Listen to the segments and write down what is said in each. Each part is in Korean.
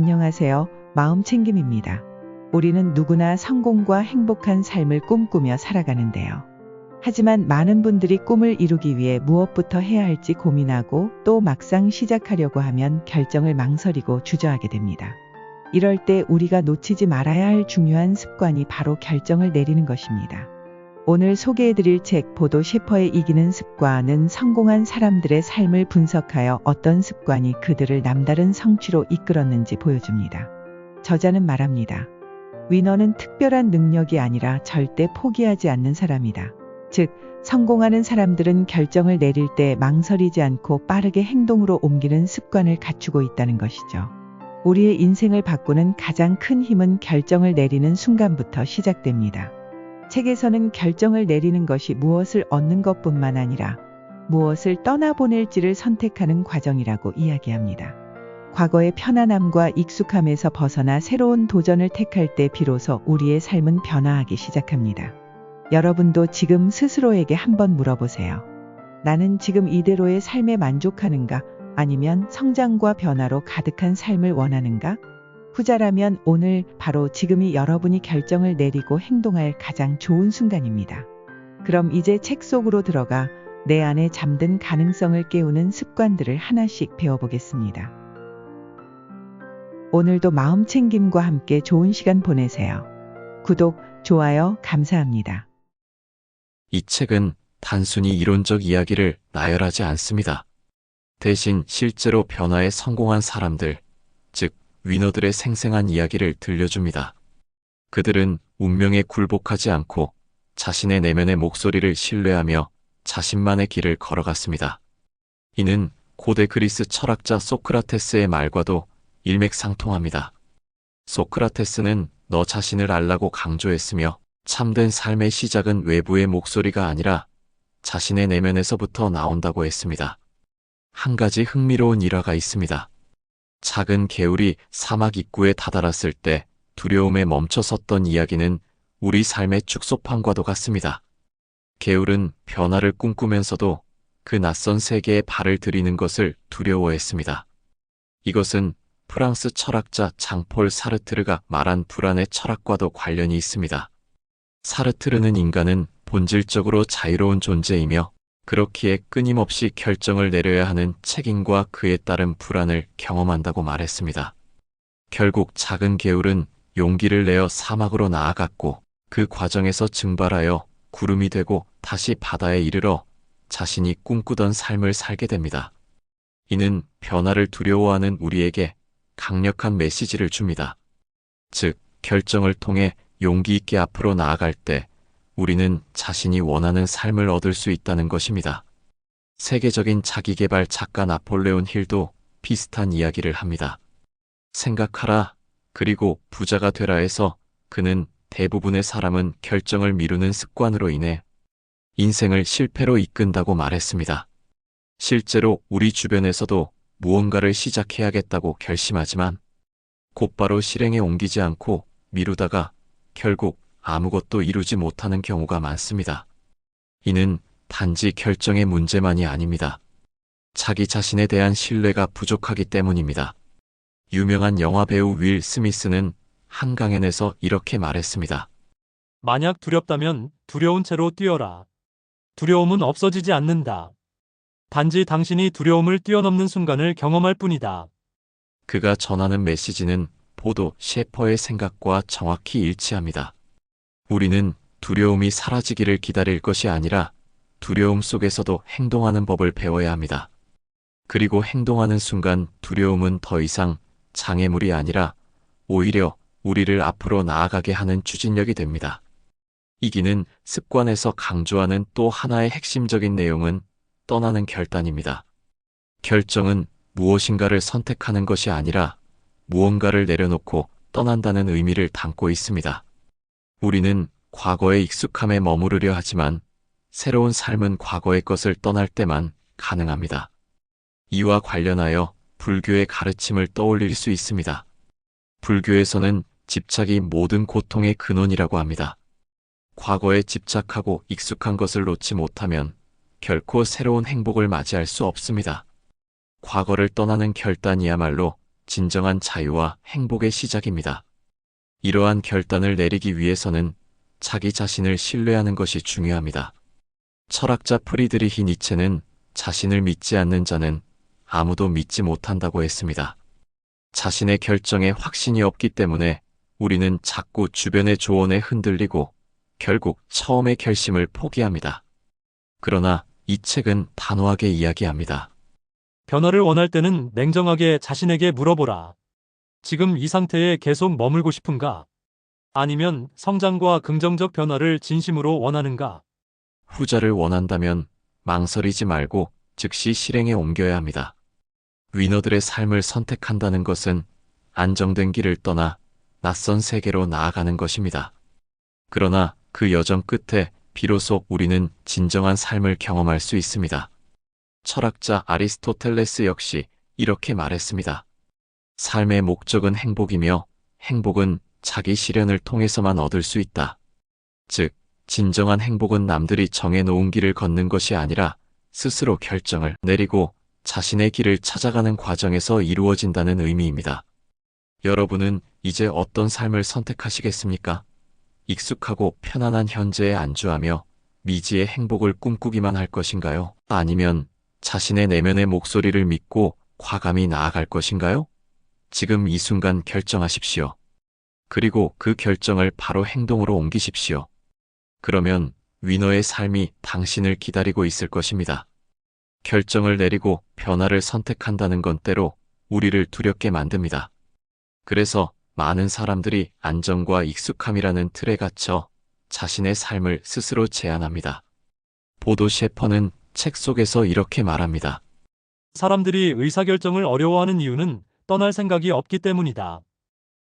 안녕하세요. 마음챙김입니다. 우리는 누구나 성공과 행복한 삶을 꿈꾸며 살아가는데요. 하지만 많은 분들이 꿈을 이루기 위해 무엇부터 해야 할지 고민하고 또 막상 시작하려고 하면 결정을 망설이고 주저하게 됩니다. 이럴 때 우리가 놓치지 말아야 할 중요한 습관이 바로 결정을 내리는 것입니다. 오늘 소개해드릴 책 보도 셰퍼의 이기는 습관은 성공한 사람들의 삶을 분석하여 어떤 습관이 그들을 남다른 성취로 이끌었는지 보여줍니다. 저자는 말합니다. 위너는 특별한 능력이 아니라 절대 포기하지 않는 사람이다. 즉, 성공하는 사람들은 결정을 내릴 때 망설이지 않고 빠르게 행동으로 옮기는 습관을 갖추고 있다는 것이죠. 우리의 인생을 바꾸는 가장 큰 힘은 결정을 내리는 순간부터 시작됩니다. 책에서는 결정을 내리는 것이 무엇을 얻는 것뿐만 아니라 무엇을 떠나보낼지를 선택하는 과정이라고 이야기합니다. 과거의 편안함과 익숙함에서 벗어나 새로운 도전을 택할 때 비로소 우리의 삶은 변화하기 시작합니다. 여러분도 지금 스스로에게 한번 물어보세요. 나는 지금 이대로의 삶에 만족하는가? 아니면 성장과 변화로 가득한 삶을 원하는가? 후자라면 오늘 바로 지금이 여러분이 결정을 내리고 행동할 가장 좋은 순간입니다. 그럼 이제 책 속으로 들어가 내 안에 잠든 가능성을 깨우는 습관들을 하나씩 배워보겠습니다. 오늘도 마음챙김과 함께 좋은 시간 보내세요. 구독, 좋아요 감사합니다. 이 책은 단순히 이론적 이야기를 나열하지 않습니다. 대신 실제로 변화에 성공한 사람들, 즉 위너들의 생생한 이야기를 들려줍니다. 그들은 운명에 굴복하지 않고 자신의 내면의 목소리를 신뢰하며 자신만의 길을 걸어갔습니다. 이는 고대 그리스 철학자 소크라테스의 말과도 일맥상통합니다. 소크라테스는 너 자신을 알라고 강조했으며 참된 삶의 시작은 외부의 목소리가 아니라 자신의 내면에서부터 나온다고 했습니다. 한 가지 흥미로운 일화가 있습니다. 작은 개울이 사막 입구에 다다랐을 때 두려움에 멈춰섰던 이야기는 우리 삶의 축소판과도 같습니다. 개울은 변화를 꿈꾸면서도 그 낯선 세계에 발을 들이는 것을 두려워했습니다. 이것은 프랑스 철학자 장폴 사르트르가 말한 불안의 철학과도 관련이 있습니다. 사르트르는 인간은 본질적으로 자유로운 존재이며 그렇기에 끊임없이 결정을 내려야 하는 책임과 그에 따른 불안을 경험한다고 말했습니다. 결국 작은 개울은 용기를 내어 사막으로 나아갔고 그 과정에서 증발하여 구름이 되고 다시 바다에 이르러 자신이 꿈꾸던 삶을 살게 됩니다. 이는 변화를 두려워하는 우리에게 강력한 메시지를 줍니다. 즉, 결정을 통해 용기 있게 앞으로 나아갈 때 우리는 자신이 원하는 삶을 얻을 수 있다는 것입니다. 세계적인 자기계발 작가 나폴레온 힐도 비슷한 이야기를 합니다. 생각하라, 그리고 부자가 되라에서 그는 대부분의 사람은 결정을 미루는 습관으로 인해 인생을 실패로 이끈다고 말했습니다. 실제로 우리 주변에서도 무언가를 시작해야겠다고 결심하지만 곧바로 실행에 옮기지 않고 미루다가 결국 아무것도 이루지 못하는 경우가 많습니다. 이는 단지 결정의 문제만이 아닙니다. 자기 자신에 대한 신뢰가 부족하기 때문입니다. 유명한 영화배우 윌 스미스는 한 강연에서 이렇게 말했습니다. 만약 두렵다면 두려운 채로 뛰어라. 두려움은 없어지지 않는다. 단지 당신이 두려움을 뛰어넘는 순간을 경험할 뿐이다. 그가 전하는 메시지는 보도 셰퍼의 생각과 정확히 일치합니다. 우리는 두려움이 사라지기를 기다릴 것이 아니라 두려움 속에서도 행동하는 법을 배워야 합니다. 그리고 행동하는 순간 두려움은 더 이상 장애물이 아니라 오히려 우리를 앞으로 나아가게 하는 추진력이 됩니다. 이기는 습관에서 강조하는 또 하나의 핵심적인 내용은 떠나는 결단입니다. 결정은 무엇인가를 선택하는 것이 아니라 무언가를 내려놓고 떠난다는 의미를 담고 있습니다. 우리는 과거의 익숙함에 머무르려 하지만 새로운 삶은 과거의 것을 떠날 때만 가능합니다. 이와 관련하여 불교의 가르침을 떠올릴 수 있습니다. 불교에서는 집착이 모든 고통의 근원이라고 합니다. 과거에 집착하고 익숙한 것을 놓지 못하면 결코 새로운 행복을 맞이할 수 없습니다. 과거를 떠나는 결단이야말로 진정한 자유와 행복의 시작입니다. 이러한 결단을 내리기 위해서는 자기 자신을 신뢰하는 것이 중요합니다. 철학자 프리드리히 니체는 자신을 믿지 않는 자는 아무도 믿지 못한다고 했습니다. 자신의 결정에 확신이 없기 때문에 우리는 자꾸 주변의 조언에 흔들리고 결국 처음의 결심을 포기합니다. 그러나 이 책은 단호하게 이야기합니다. 변화를 원할 때는 냉정하게 자신에게 물어보라. 지금 이 상태에 계속 머물고 싶은가? 아니면 성장과 긍정적 변화를 진심으로 원하는가? 후자를 원한다면 망설이지 말고 즉시 실행에 옮겨야 합니다. 위너들의 삶을 선택한다는 것은 안정된 길을 떠나 낯선 세계로 나아가는 것입니다. 그러나 그 여정 끝에 비로소 우리는 진정한 삶을 경험할 수 있습니다. 철학자 아리스토텔레스 역시 이렇게 말했습니다. 삶의 목적은 행복이며 행복은 자기 실현을 통해서만 얻을 수 있다. 즉, 진정한 행복은 남들이 정해놓은 길을 걷는 것이 아니라 스스로 결정을 내리고 자신의 길을 찾아가는 과정에서 이루어진다는 의미입니다. 여러분은 이제 어떤 삶을 선택하시겠습니까? 익숙하고 편안한 현재에 안주하며 미지의 행복을 꿈꾸기만 할 것인가요? 아니면 자신의 내면의 목소리를 믿고 과감히 나아갈 것인가요? 지금 이 순간 결정하십시오. 그리고 그 결정을 바로 행동으로 옮기십시오. 그러면 위너의 삶이 당신을 기다리고 있을 것입니다. 결정을 내리고 변화를 선택한다는 건 때로 우리를 두렵게 만듭니다. 그래서 많은 사람들이 안정과 익숙함이라는 틀에 갇혀 자신의 삶을 스스로 제한합니다. 보도 셰퍼는 책 속에서 이렇게 말합니다. 사람들이 의사결정을 어려워하는 이유는 떠날 생각이 없기 때문이다.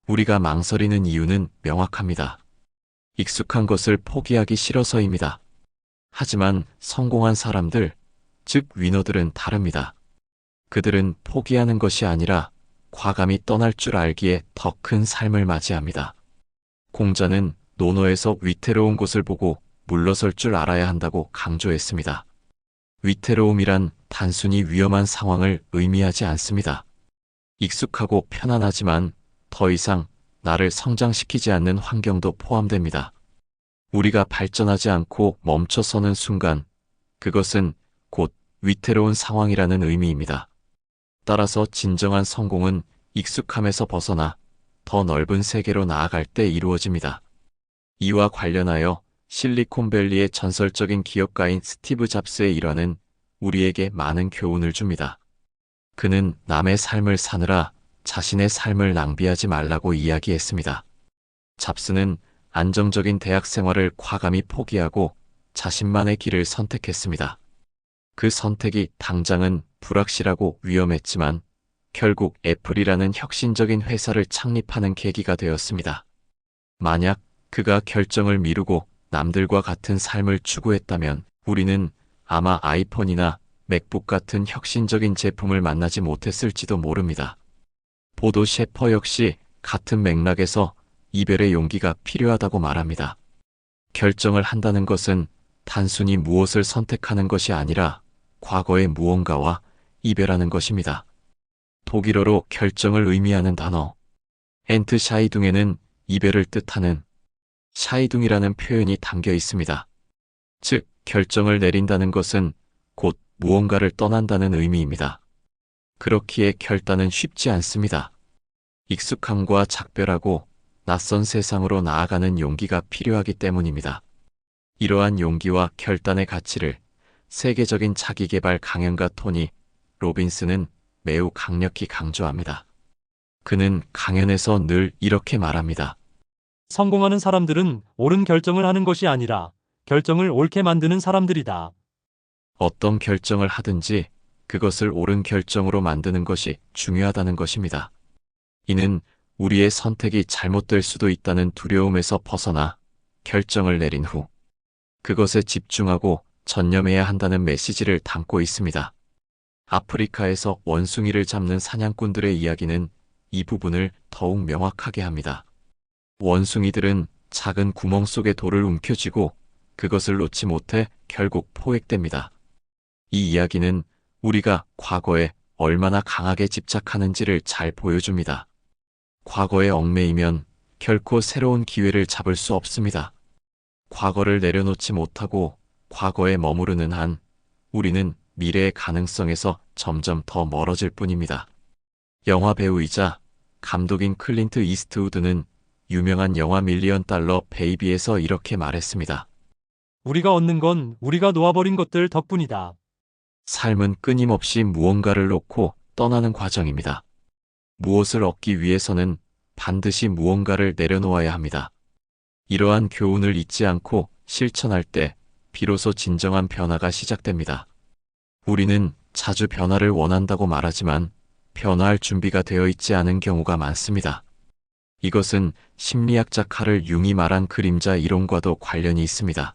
우리가 망설이는 이유는 명확합니다. 익숙한 것을 포기하기 싫어서입니다. 하지만 성공한 사람들, 즉 위너들은 다릅니다. 그들은 포기하는 것이 아니라 과감히 떠날 줄 알기에 더 큰 삶을 맞이합니다. 공자는 논어에서 위태로운 곳을 보고 물러설 줄 알아야 한다고 강조했습니다. 위태로움이란 단순히 위험한 상황을 의미하지 않습니다. 익숙하고 편안하지만 더 이상 나를 성장시키지 않는 환경도 포함됩니다. 우리가 발전하지 않고 멈춰서는 순간 그것은 곧 위태로운 상황이라는 의미입니다. 따라서 진정한 성공은 익숙함에서 벗어나 더 넓은 세계로 나아갈 때 이루어집니다. 이와 관련하여 실리콘밸리의 전설적인 기업가인 스티브 잡스의 일화는 우리에게 많은 교훈을 줍니다. 그는 남의 삶을 사느라 자신의 삶을 낭비하지 말라고 이야기했습니다. 잡스는 안정적인 대학 생활을 과감히 포기하고 자신만의 길을 선택했습니다. 그 선택이 당장은 불확실하고 위험했지만 결국 애플이라는 혁신적인 회사를 창립하는 계기가 되었습니다. 만약 그가 결정을 미루고 남들과 같은 삶을 추구했다면 우리는 아마 아이폰이나 맥북 같은 혁신적인 제품을 만나지 못했을지도 모릅니다. 보도 셰퍼 역시 같은 맥락에서 이별의 용기가 필요하다고 말합니다. 결정을 한다는 것은 단순히 무엇을 선택하는 것이 아니라 과거의 무언가와 이별하는 것입니다. 독일어로 결정을 의미하는 단어 엔트샤이둥에는 이별을 뜻하는 샤이둥이라는 표현이 담겨 있습니다. 즉, 결정을 내린다는 것은 곧 무언가를 떠난다는 의미입니다. 그렇기에 결단은 쉽지 않습니다. 익숙함과 작별하고 낯선 세상으로 나아가는 용기가 필요하기 때문입니다. 이러한 용기와 결단의 가치를 세계적인 자기계발 강연가 토니 로빈스는 매우 강력히 강조합니다. 그는 강연에서 늘 이렇게 말합니다. 성공하는 사람들은 옳은 결정을 하는 것이 아니라 결정을 옳게 만드는 사람들이다. 어떤 결정을 하든지 그것을 옳은 결정으로 만드는 것이 중요하다는 것입니다. 이는 우리의 선택이 잘못될 수도 있다는 두려움에서 벗어나 결정을 내린 후 그것에 집중하고 전념해야 한다는 메시지를 담고 있습니다. 아프리카에서 원숭이를 잡는 사냥꾼들의 이야기는 이 부분을 더욱 명확하게 합니다. 원숭이들은 작은 구멍 속에 돌을 움켜쥐고 그것을 놓지 못해 결국 포획됩니다. 이 이야기는 우리가 과거에 얼마나 강하게 집착하는지를 잘 보여줍니다. 과거에 얽매이면 결코 새로운 기회를 잡을 수 없습니다. 과거를 내려놓지 못하고 과거에 머무르는 한 우리는 미래의 가능성에서 점점 더 멀어질 뿐입니다. 영화 배우이자 감독인 클린트 이스트우드는 유명한 영화 밀리언 달러 베이비에서 이렇게 말했습니다. 우리가 얻는 건 우리가 놓아버린 것들 덕분이다. 삶은 끊임없이 무언가를 놓고 떠나는 과정입니다. 무엇을 얻기 위해서는 반드시 무언가를 내려놓아야 합니다. 이러한 교훈을 잊지 않고 실천할 때 비로소 진정한 변화가 시작됩니다. 우리는 자주 변화를 원한다고 말하지만 변화할 준비가 되어 있지 않은 경우가 많습니다. 이것은 심리학자 카를 융이 말한 그림자 이론과도 관련이 있습니다.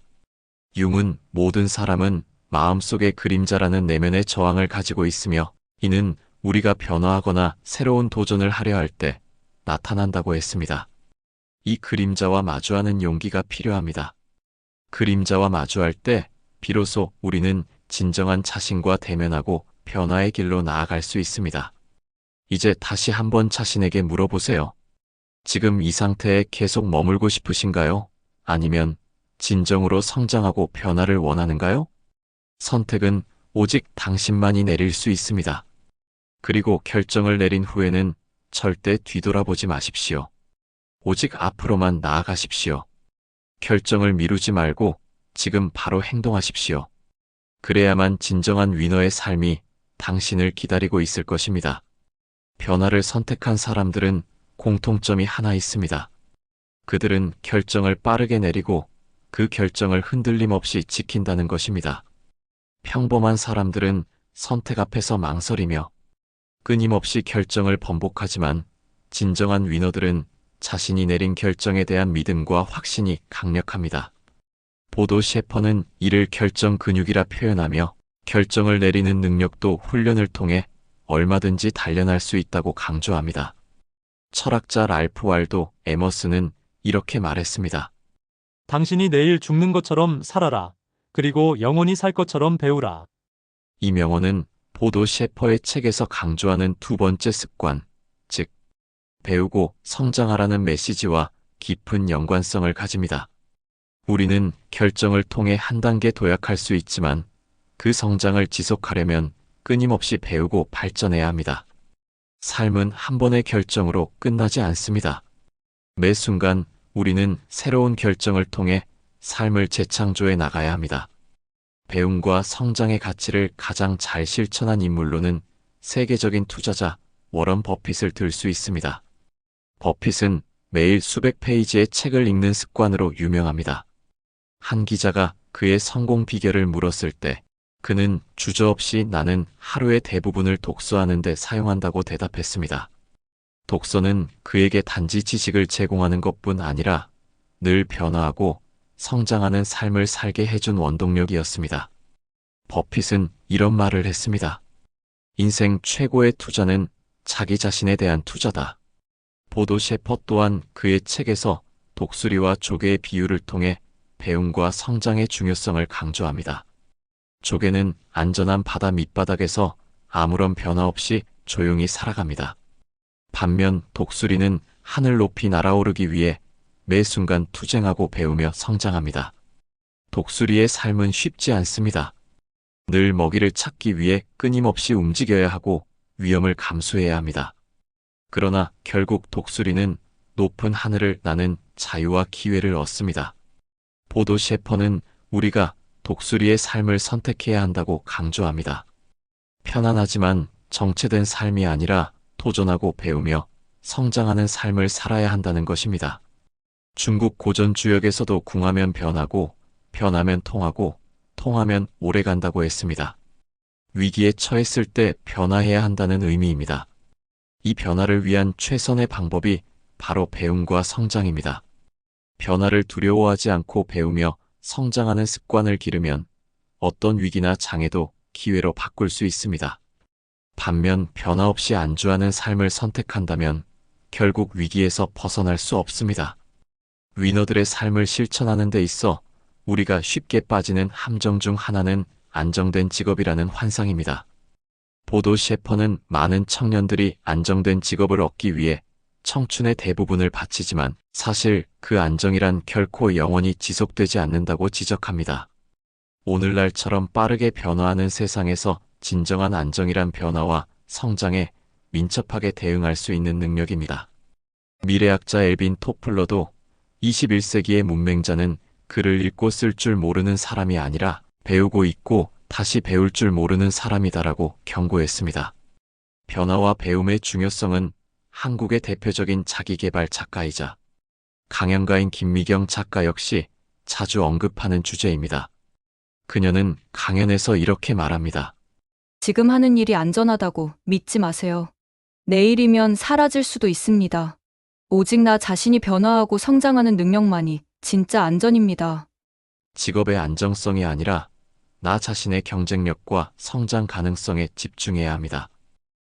융은 모든 사람은 마음속의 그림자라는 내면의 저항을 가지고 있으며 이는 우리가 변화하거나 새로운 도전을 하려 할 때 나타난다고 했습니다. 이 그림자와 마주하는 용기가 필요합니다. 그림자와 마주할 때 비로소 우리는 진정한 자신과 대면하고 변화의 길로 나아갈 수 있습니다. 이제 다시 한번 자신에게 물어보세요. 지금 이 상태에 계속 머물고 싶으신가요? 아니면 진정으로 성장하고 변화를 원하는가요? 선택은 오직 당신만이 내릴 수 있습니다. 그리고 결정을 내린 후에는 절대 뒤돌아보지 마십시오. 오직 앞으로만 나아가십시오. 결정을 미루지 말고 지금 바로 행동하십시오. 그래야만 진정한 위너의 삶이 당신을 기다리고 있을 것입니다. 변화를 선택한 사람들은 공통점이 하나 있습니다. 그들은 결정을 빠르게 내리고 그 결정을 흔들림 없이 지킨다는 것입니다. 평범한 사람들은 선택 앞에서 망설이며 끊임없이 결정을 번복하지만 진정한 위너들은 자신이 내린 결정에 대한 믿음과 확신이 강력합니다. 보도 셰퍼는 이를 결정 근육이라 표현하며 결정을 내리는 능력도 훈련을 통해 얼마든지 단련할 수 있다고 강조합니다. 철학자 랄프 waldo 에머슨은 이렇게 말했습니다. 당신이 내일 죽는 것처럼 살아라. 그리고 영원히 살 것처럼 배우라. 이 명언은 보도 셰퍼의 책에서 강조하는 두 번째 습관, 즉 배우고 성장하라는 메시지와 깊은 연관성을 가집니다. 우리는 결정을 통해 한 단계 도약할 수 있지만 그 성장을 지속하려면 끊임없이 배우고 발전해야 합니다. 삶은 한 번의 결정으로 끝나지 않습니다. 매 순간 우리는 새로운 결정을 통해 삶을 재창조해 나가야 합니다. 배움과 성장의 가치를 가장 잘 실천한 인물로는 세계적인 투자자 워런 버핏을 들 수 있습니다. 버핏은 매일 수백 페이지의 책을 읽는 습관으로 유명합니다. 한 기자가 그의 성공 비결을 물었을 때 그는 주저없이 나는 하루의 대부분을 독서하는 데 사용한다고 대답했습니다. 독서는 그에게 단지 지식을 제공하는 것뿐 아니라 늘 변화하고 성장하는 삶을 살게 해준 원동력이었습니다. 버핏은 이런 말을 했습니다. 인생 최고의 투자는 자기 자신에 대한 투자다. 보도 셰퍼 또한 그의 책에서 독수리와 조개의 비유를 통해 배움과 성장의 중요성을 강조합니다. 조개는 안전한 바다 밑바닥에서 아무런 변화 없이 조용히 살아갑니다. 반면 독수리는 하늘 높이 날아오르기 위해 매 순간 투쟁하고 배우며 성장합니다. 독수리의 삶은 쉽지 않습니다. 늘 먹이를 찾기 위해 끊임없이 움직여야 하고 위험을 감수해야 합니다. 그러나 결국 독수리는 높은 하늘을 나는 자유와 기회를 얻습니다. 보도 셰퍼는 우리가 독수리의 삶을 선택해야 한다고 강조합니다. 편안하지만 정체된 삶이 아니라 도전하고 배우며 성장하는 삶을 살아야 한다는 것입니다. 중국 고전 주역에서도 궁하면 변하고 변하면 통하고 통하면 오래 간다고 했습니다. 위기에 처했을 때 변화해야 한다는 의미입니다. 이 변화를 위한 최선의 방법이 바로 배움과 성장입니다. 변화를 두려워하지 않고 배우며 성장하는 습관을 기르면 어떤 위기나 장애도 기회로 바꿀 수 있습니다. 반면 변화 없이 안주하는 삶을 선택한다면 결국 위기에서 벗어날 수 없습니다. 위너들의 삶을 실천하는 데 있어 우리가 쉽게 빠지는 함정 중 하나는 안정된 직업이라는 환상입니다. 보도 셰퍼는 많은 청년들이 안정된 직업을 얻기 위해 청춘의 대부분을 바치지만 사실 그 안정이란 결코 영원히 지속되지 않는다고 지적합니다. 오늘날처럼 빠르게 변화하는 세상에서 진정한 안정이란 변화와 성장에 민첩하게 대응할 수 있는 능력입니다. 미래학자 엘빈 토플러도 21세기의 문맹자는 글을 읽고 쓸 줄 모르는 사람이 아니라 배우고 읽고 다시 배울 줄 모르는 사람이다라고 경고했습니다. 변화와 배움의 중요성은 한국의 대표적인 자기계발 작가이자 강연가인 김미경 작가 역시 자주 언급하는 주제입니다. 그녀는 강연에서 이렇게 말합니다. 지금 하는 일이 안전하다고 믿지 마세요. 내일이면 사라질 수도 있습니다. 오직 나 자신이 변화하고 성장하는 능력만이 진짜 안전입니다. 직업의 안정성이 아니라 나 자신의 경쟁력과 성장 가능성에 집중해야 합니다.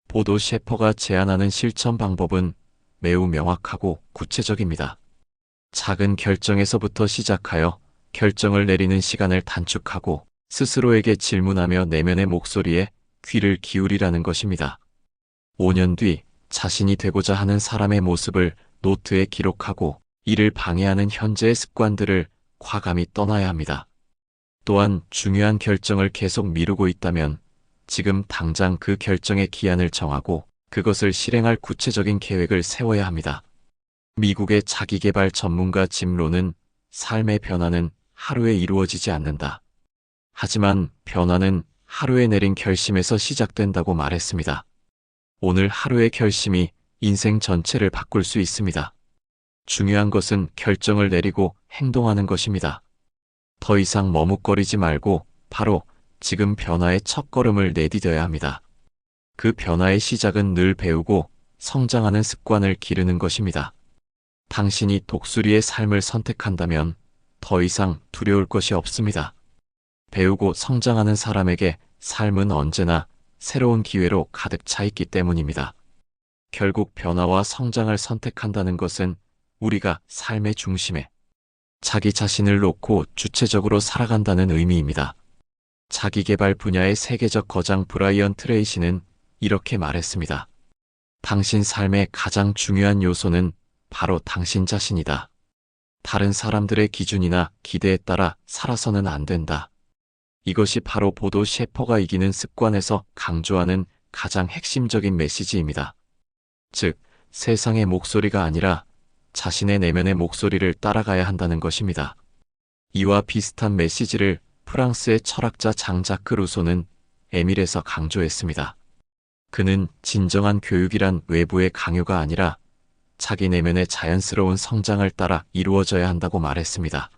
보도 셰퍼가 제안하는 실천 방법은 매우 명확하고 구체적입니다. 작은 결정에서부터 시작하여 결정을 내리는 시간을 단축하고 스스로에게 질문하며 내면의 목소리에 귀를 기울이라는 것입니다. 5년 뒤 자신이 되고자 하는 사람의 모습을 노트에 기록하고 이를 방해하는 현재의 습관들을 과감히 떠나야 합니다. 또한 중요한 결정을 계속 미루고 있다면 지금 당장 그 결정의 기한을 정하고 그것을 실행할 구체적인 계획을 세워야 합니다. 미국의 자기계발 전문가 짐 론은 삶의 변화는 하루에 이루어지지 않는다. 하지만 변화는 하루에 내린 결심에서 시작된다고 말했습니다. 오늘 하루의 결심이 인생 전체를 바꿀 수 있습니다. 중요한 것은 결정을 내리고 행동하는 것입니다. 더 이상 머뭇거리지 말고 바로 지금 변화의 첫걸음을 내디뎌야 합니다. 그 변화의 시작은 늘 배우고 성장하는 습관을 기르는 것입니다. 당신이 독수리의 삶을 선택한다면 더 이상 두려울 것이 없습니다. 배우고 성장하는 사람에게 삶은 언제나 새로운 기회로 가득 차 있기 때문입니다. 결국 변화와 성장을 선택한다는 것은 우리가 삶의 중심에 자기 자신을 놓고 주체적으로 살아간다는 의미입니다. 자기계발 분야의 세계적 거장 브라이언 트레이시는 이렇게 말했습니다. 당신 삶의 가장 중요한 요소는 바로 당신 자신이다. 다른 사람들의 기준이나 기대에 따라 살아서는 안 된다. 이것이 바로 보도 셰퍼가 이기는 습관에서 강조하는 가장 핵심적인 메시지입니다. 즉, 세상의 목소리가 아니라 자신의 내면의 목소리를 따라가야 한다는 것입니다. 이와 비슷한 메시지를 프랑스의 철학자 장 자크 루소는 에밀에서 강조했습니다. 그는 진정한 교육이란 외부의 강요가 아니라 자기 내면의 자연스러운 성장을 따라 이루어져야 한다고 말했습니다.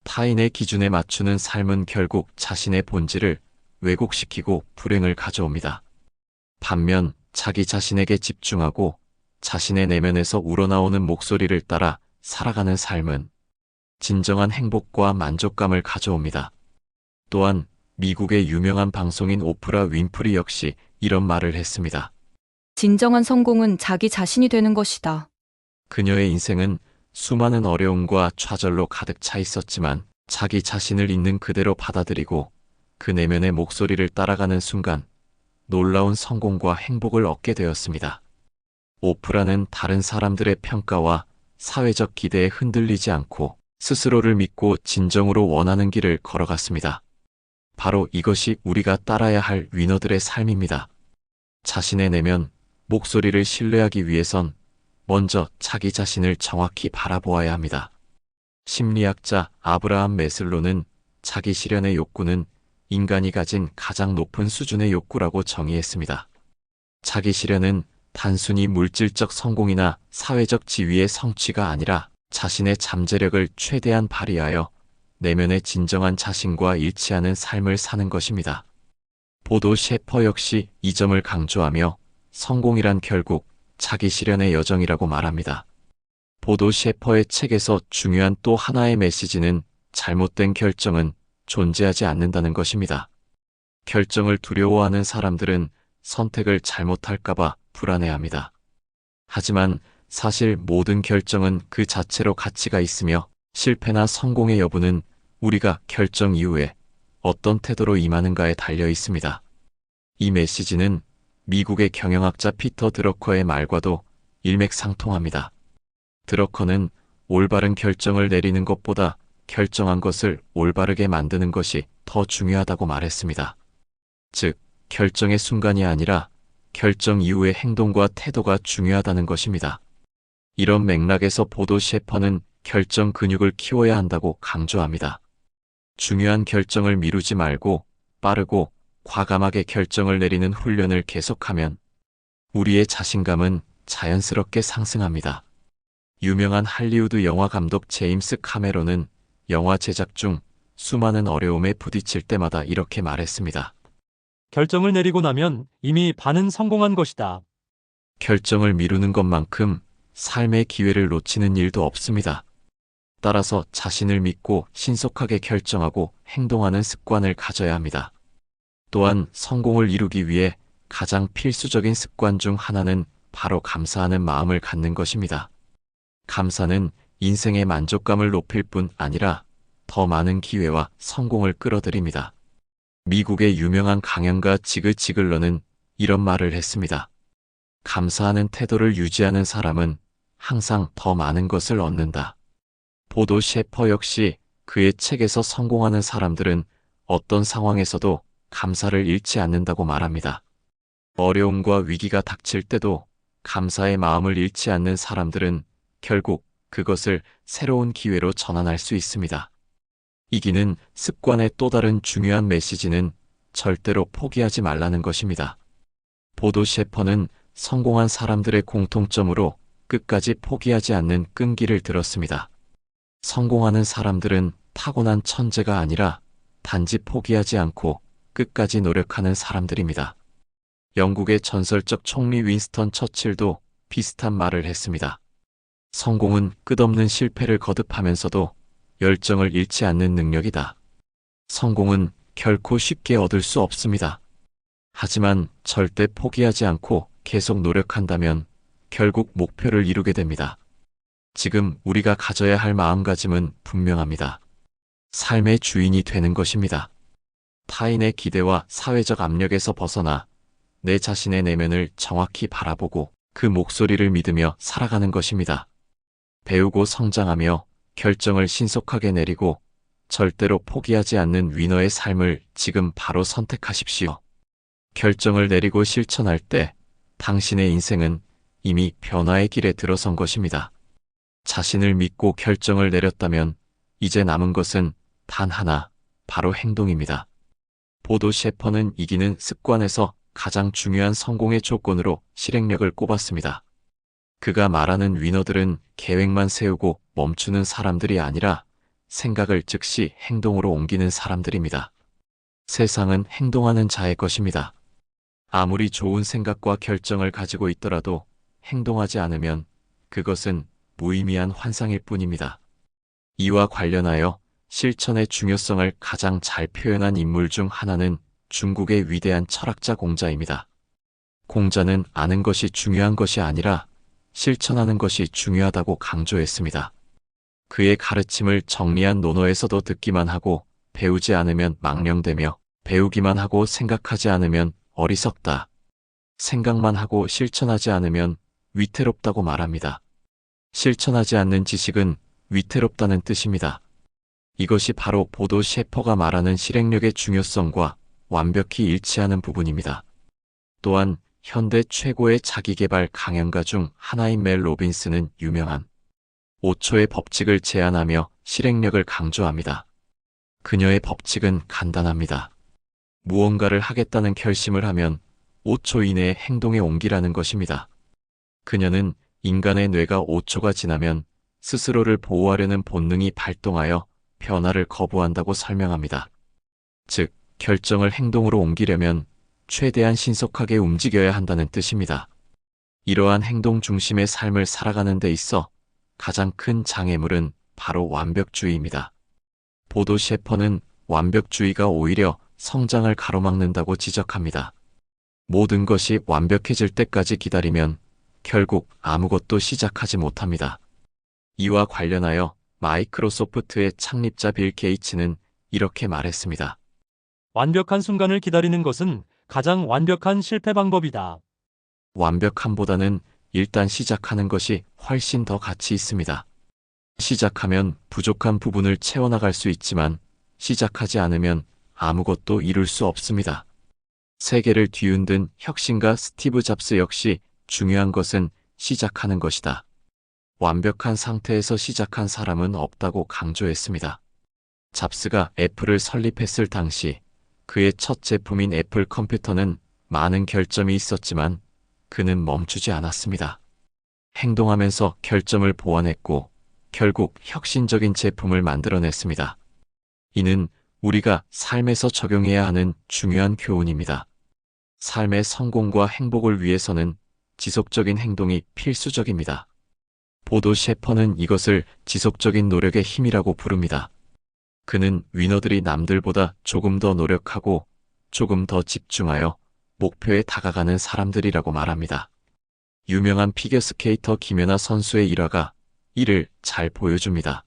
타인의 기준에 맞추는 삶은 결국 자신의 본질을 왜곡시키고 불행을 가져옵니다. 반면 자기 자신에게 집중하고 자신의 내면에서 우러나오는 목소리를 따라 살아가는 삶은 진정한 행복과 만족감을 가져옵니다. 또한 미국의 유명한 방송인 오프라 윈프리 역시 이런 말을 했습니다. 진정한 성공은 자기 자신이 되는 것이다. 그녀의 인생은 수많은 어려움과 좌절로 가득 차 있었지만 자기 자신을 있는 그대로 받아들이고 그 내면의 목소리를 따라가는 순간 놀라운 성공과 행복을 얻게 되었습니다. 오프라는 다른 사람들의 평가와 사회적 기대에 흔들리지 않고 스스로를 믿고 진정으로 원하는 길을 걸어갔습니다. 바로 이것이 우리가 따라야 할 위너들의 삶입니다. 자신의 내면, 목소리를 신뢰하기 위해선 먼저 자기 자신을 정확히 바라보아야 합니다. 심리학자 아브라함 매슬로는 자기 실현의 욕구는 인간이 가진 가장 높은 수준의 욕구라고 정의했습니다. 자기 실현은 단순히 물질적 성공이나 사회적 지위의 성취가 아니라 자신의 잠재력을 최대한 발휘하여 내면의 진정한 자신과 일치하는 삶을 사는 것입니다. 보도 셰퍼 역시 이 점을 강조하며 성공이란 결국 자기 실현의 여정이라고 말합니다. 보도 셰퍼의 책에서 중요한 또 하나의 메시지는 잘못된 결정은 존재하지 않는다는 것입니다. 결정을 두려워하는 사람들은 선택을 잘못할까봐 불안해합니다. 하지만 사실 모든 결정은 그 자체로 가치가 있으며 실패나 성공의 여부는 우리가 결정 이후에 어떤 태도로 임하는가에 달려 있습니다. 이 메시지는 미국의 경영학자 피터 드러커의 말과도 일맥상통합니다. 드러커는 올바른 결정을 내리는 것보다 결정한 것을 올바르게 만드는 것이 더 중요하다고 말했습니다. 즉, 결정의 순간이 아니라 결정 이후의 행동과 태도가 중요하다는 것입니다. 이런 맥락에서 보도 셰퍼는 결정 근육을 키워야 한다고 강조합니다. 중요한 결정을 미루지 말고 빠르고 과감하게 결정을 내리는 훈련을 계속하면 우리의 자신감은 자연스럽게 상승합니다. 유명한 할리우드 영화 감독 제임스 카메론은 영화 제작 중 수많은 어려움에 부딪힐 때마다 이렇게 말했습니다. 결정을 내리고 나면 이미 반은 성공한 것이다. 결정을 미루는 것만큼 삶의 기회를 놓치는 일도 없습니다. 따라서 자신을 믿고 신속하게 결정하고 행동하는 습관을 가져야 합니다. 또한 성공을 이루기 위해 가장 필수적인 습관 중 하나는 바로 감사하는 마음을 갖는 것입니다. 감사는 인생의 만족감을 높일 뿐 아니라 더 많은 기회와 성공을 끌어들입니다. 미국의 유명한 강연가 지그 지글러는 이런 말을 했습니다. 감사하는 태도를 유지하는 사람은 항상 더 많은 것을 얻는다. 보도 셰퍼 역시 그의 책에서 성공하는 사람들은 어떤 상황에서도 감사를 잃지 않는다고 말합니다. 어려움과 위기가 닥칠 때도 감사의 마음을 잃지 않는 사람들은 결국 그것을 새로운 기회로 전환할 수 있습니다. 이기는 습관의 또 다른 중요한 메시지는 절대로 포기하지 말라는 것입니다. 보도 셰퍼는 성공한 사람들의 공통점으로 끝까지 포기하지 않는 끈기를 들었습니다. 성공하는 사람들은 타고난 천재가 아니라 단지 포기하지 않고 끝까지 노력하는 사람들입니다. 영국의 전설적 총리 윈스턴 처칠도 비슷한 말을 했습니다. 성공은 끝없는 실패를 거듭하면서도 열정을 잃지 않는 능력이다. 성공은 결코 쉽게 얻을 수 없습니다. 하지만 절대 포기하지 않고 계속 노력한다면 결국 목표를 이루게 됩니다. 지금 우리가 가져야 할 마음가짐은 분명합니다. 삶의 주인이 되는 것입니다. 타인의 기대와 사회적 압력에서 벗어나 내 자신의 내면을 정확히 바라보고 그 목소리를 믿으며 살아가는 것입니다. 배우고 성장하며 결정을 신속하게 내리고 절대로 포기하지 않는 위너의 삶을 지금 바로 선택하십시오. 결정을 내리고 실천할 때 당신의 인생은 이미 변화의 길에 들어선 것입니다. 자신을 믿고 결정을 내렸다면 이제 남은 것은 단 하나, 바로 행동입니다. 보도 셰퍼는 이기는 습관에서 가장 중요한 성공의 조건으로 실행력을 꼽았습니다. 그가 말하는 위너들은 계획만 세우고 멈추는 사람들이 아니라 생각을 즉시 행동으로 옮기는 사람들입니다. 세상은 행동하는 자의 것입니다. 아무리 좋은 생각과 결정을 가지고 있더라도 행동하지 않으면 그것은 무의미한 환상일 뿐입니다. 이와 관련하여 실천의 중요성을 가장 잘 표현한 인물 중 하나는 중국의 위대한 철학자 공자입니다. 공자는 아는 것이 중요한 것이 아니라 실천하는 것이 중요하다고 강조했습니다. 그의 가르침을 정리한 논어에서도 듣기만 하고 배우지 않으면 망령되며 배우기만 하고 생각하지 않으면 어리석다. 생각만 하고 실천하지 않으면 위태롭다고 말합니다. 실천하지 않는 지식은 위태롭다는 뜻입니다. 이것이 바로 보도 셰퍼가 말하는 실행력의 중요성과 완벽히 일치하는 부분입니다. 또한 현대 최고의 자기계발 강연가 중 하나인 멜 로빈스는 유명한 5초의 법칙을 제안하며 실행력을 강조합니다. 그녀의 법칙은 간단합니다. 무언가를 하겠다는 결심을 하면 5초 이내에 행동에 옮기라는 것입니다. 그녀는 인간의 뇌가 5초가 지나면 스스로를 보호하려는 본능이 발동하여 변화를 거부한다고 설명합니다. 즉, 결정을 행동으로 옮기려면 최대한 신속하게 움직여야 한다는 뜻입니다. 이러한 행동 중심의 삶을 살아가는 데 있어 가장 큰 장애물은 바로 완벽주의입니다. 보도 셰퍼는 완벽주의가 오히려 성장을 가로막는다고 지적합니다. 모든 것이 완벽해질 때까지 기다리면 결국 아무것도 시작하지 못합니다. 이와 관련하여 마이크로소프트의 창립자 빌 게이츠는 이렇게 말했습니다. 완벽한 순간을 기다리는 것은 가장 완벽한 실패 방법이다. 완벽함보다는 일단 시작하는 것이 훨씬 더 가치 있습니다. 시작하면 부족한 부분을 채워나갈 수 있지만 시작하지 않으면 아무것도 이룰 수 없습니다. 세계를 뒤흔든 혁신가 스티브 잡스 역시 중요한 것은 시작하는 것이다. 완벽한 상태에서 시작한 사람은 없다고 강조했습니다. 잡스가 애플을 설립했을 당시 그의 첫 제품인 애플 컴퓨터는 많은 결점이 있었지만 그는 멈추지 않았습니다. 행동하면서 결점을 보완했고 결국 혁신적인 제품을 만들어냈습니다. 이는 우리가 삶에서 적용해야 하는 중요한 교훈입니다. 삶의 성공과 행복을 위해서는 지속적인 행동이 필수적입니다. 보도 셰퍼는 이것을 지속적인 노력의 힘이라고 부릅니다. 그는 위너들이 남들보다 조금 더 노력하고 조금 더 집중하여 목표에 다가가는 사람들이라고 말합니다. 유명한 피겨스케이터 김연아 선수의 일화가 이를 잘 보여줍니다.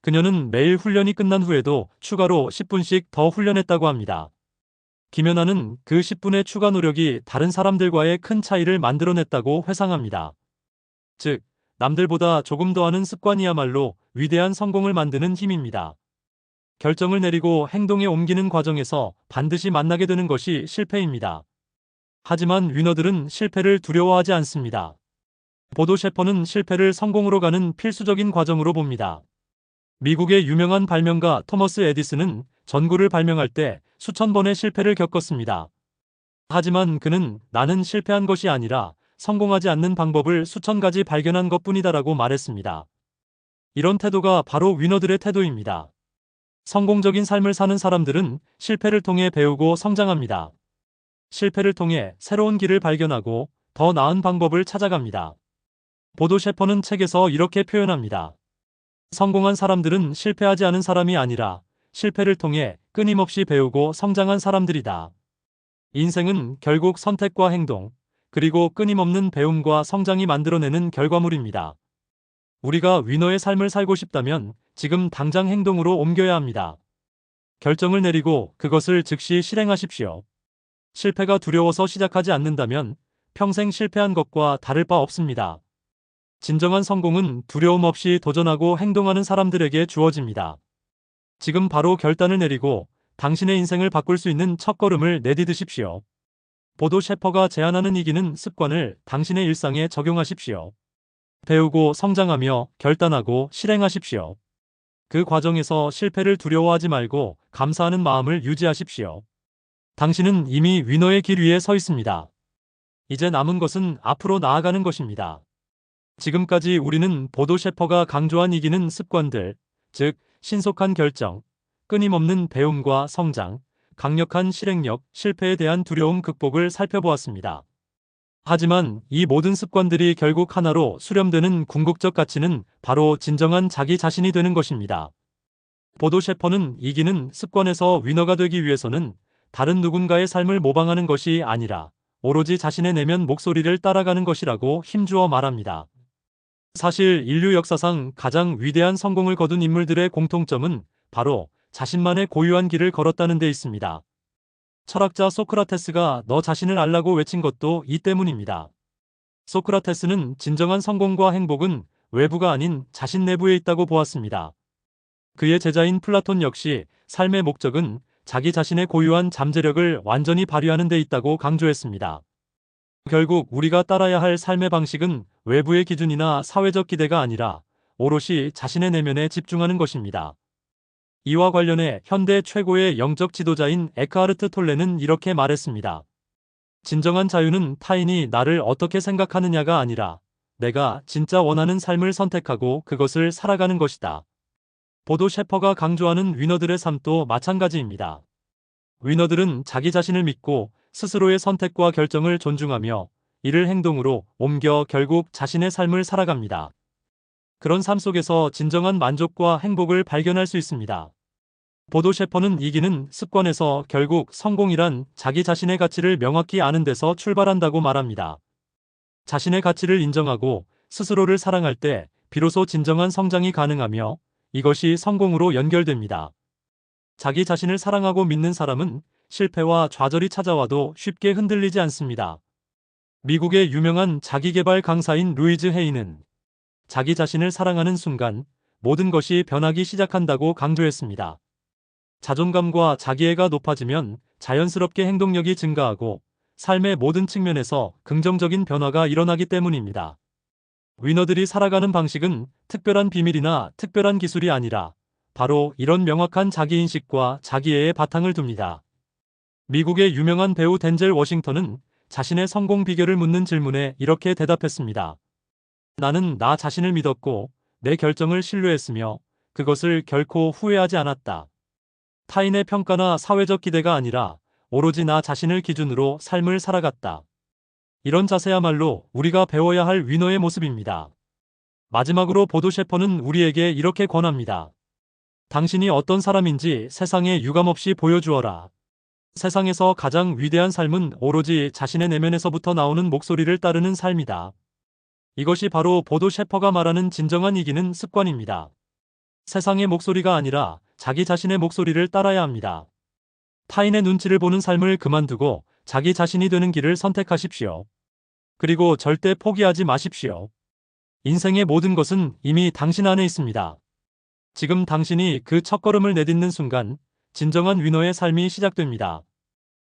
그녀는 매일 훈련이 끝난 후에도 추가로 10분씩 더 훈련했다고 합니다. 김연아는 그 10분의 추가 노력이 다른 사람들과의 큰 차이를 만들어냈다고 회상합니다. 즉, 남들보다 조금 더 하는 습관이야말로 위대한 성공을 만드는 힘입니다. 결정을 내리고 행동에 옮기는 과정에서 반드시 만나게 되는 것이 실패입니다. 하지만 위너들은 실패를 두려워하지 않습니다. 보도 셰퍼는 실패를 성공으로 가는 필수적인 과정으로 봅니다. 미국의 유명한 발명가 토머스 에디슨은 전구를 발명할 때 수천 번의 실패를 겪었습니다. 하지만 그는 나는 실패한 것이 아니라 성공하지 않는 방법을 수천 가지 발견한 것뿐이다라고 말했습니다. 이런 태도가 바로 위너들의 태도입니다. 성공적인 삶을 사는 사람들은 실패를 통해 배우고 성장합니다. 실패를 통해 새로운 길을 발견하고 더 나은 방법을 찾아갑니다. 보도 셰퍼는 책에서 이렇게 표현합니다. 성공한 사람들은 실패하지 않은 사람이 아니라 실패를 통해 끊임없이 배우고 성장한 사람들이다. 인생은 결국 선택과 행동, 그리고 끊임없는 배움과 성장이 만들어내는 결과물입니다. 우리가 위너의 삶을 살고 싶다면 지금 당장 행동으로 옮겨야 합니다. 결정을 내리고 그것을 즉시 실행하십시오. 실패가 두려워서 시작하지 않는다면 평생 실패한 것과 다를 바 없습니다. 진정한 성공은 두려움 없이 도전하고 행동하는 사람들에게 주어집니다. 지금 바로 결단을 내리고 당신의 인생을 바꿀 수 있는 첫걸음을 내디디십시오. 보도 셰퍼가 제안하는 이기는 습관을 당신의 일상에 적용하십시오. 배우고 성장하며 결단하고 실행하십시오. 그 과정에서 실패를 두려워하지 말고 감사하는 마음을 유지하십시오. 당신은 이미 위너의 길 위에 서 있습니다. 이제 남은 것은 앞으로 나아가는 것입니다. 지금까지 우리는 보도 셰퍼가 강조한 이기는 습관들, 즉 신속한 결정, 끊임없는 배움과 성장, 강력한 실행력, 실패에 대한 두려움 극복을 살펴보았습니다. 하지만 이 모든 습관들이 결국 하나로 수렴되는 궁극적 가치는 바로 진정한 자기 자신이 되는 것입니다. 보도 셰퍼는 이기는 습관에서 위너가 되기 위해서는 다른 누군가의 삶을 모방하는 것이 아니라 오로지 자신의 내면 목소리를 따라가는 것이라고 힘주어 말합니다. 사실 인류 역사상 가장 위대한 성공을 거둔 인물들의 공통점은 바로 자신만의 고유한 길을 걸었다는 데 있습니다. 철학자 소크라테스가 너 자신을 알라고 외친 것도 이 때문입니다. 소크라테스는 진정한 성공과 행복은 외부가 아닌 자신 내부에 있다고 보았습니다. 그의 제자인 플라톤 역시 삶의 목적은 자기 자신의 고유한 잠재력을 완전히 발휘하는 데 있다고 강조했습니다. 결국 우리가 따라야 할 삶의 방식은 외부의 기준이나 사회적 기대가 아니라 오롯이 자신의 내면에 집중하는 것입니다. 이와 관련해 현대 최고의 영적 지도자인 에크하르트 톨레는 이렇게 말했습니다. 진정한 자유는 타인이 나를 어떻게 생각하느냐가 아니라 내가 진짜 원하는 삶을 선택하고 그것을 살아가는 것이다. 보도 셰퍼가 강조하는 위너들의 삶도 마찬가지입니다. 위너들은 자기 자신을 믿고 스스로의 선택과 결정을 존중하며 이를 행동으로 옮겨 결국 자신의 삶을 살아갑니다. 그런 삶 속에서 진정한 만족과 행복을 발견할 수 있습니다. 보도 셰퍼는 이기는 습관에서 결국 성공이란 자기 자신의 가치를 명확히 아는 데서 출발한다고 말합니다. 자신의 가치를 인정하고 스스로를 사랑할 때 비로소 진정한 성장이 가능하며 이것이 성공으로 연결됩니다. 자기 자신을 사랑하고 믿는 사람은 실패와 좌절이 찾아와도 쉽게 흔들리지 않습니다. 미국의 유명한 자기계발 강사인 루이즈 헤이는 자기 자신을 사랑하는 순간 모든 것이 변하기 시작한다고 강조했습니다. 자존감과 자기애가 높아지면 자연스럽게 행동력이 증가하고 삶의 모든 측면에서 긍정적인 변화가 일어나기 때문입니다. 위너들이 살아가는 방식은 특별한 비밀이나 특별한 기술이 아니라 바로 이런 명확한 자기인식과 자기애의 바탕을 둡니다. 미국의 유명한 배우 덴젤 워싱턴은 자신의 성공 비결을 묻는 질문에 이렇게 대답했습니다. 나는 나 자신을 믿었고 내 결정을 신뢰했으며 그것을 결코 후회하지 않았다. 타인의 평가나 사회적 기대가 아니라 오로지 나 자신을 기준으로 삶을 살아갔다. 이런 자세야말로 우리가 배워야 할 위너의 모습입니다. 마지막으로 보도 셰퍼는 우리에게 이렇게 권합니다. 당신이 어떤 사람인지 세상에 유감없이 보여주어라. 세상에서 가장 위대한 삶은 오로지 자신의 내면에서부터 나오는 목소리를 따르는 삶이다. 이것이 바로 보도 셰퍼가 말하는 진정한 이기는 습관입니다. 세상의 목소리가 아니라 자기 자신의 목소리를 따라야 합니다. 타인의 눈치를 보는 삶을 그만두고 자기 자신이 되는 길을 선택하십시오. 그리고 절대 포기하지 마십시오. 인생의 모든 것은 이미 당신 안에 있습니다. 지금 당신이 그 첫걸음을 내딛는 순간 진정한 위너의 삶이 시작됩니다.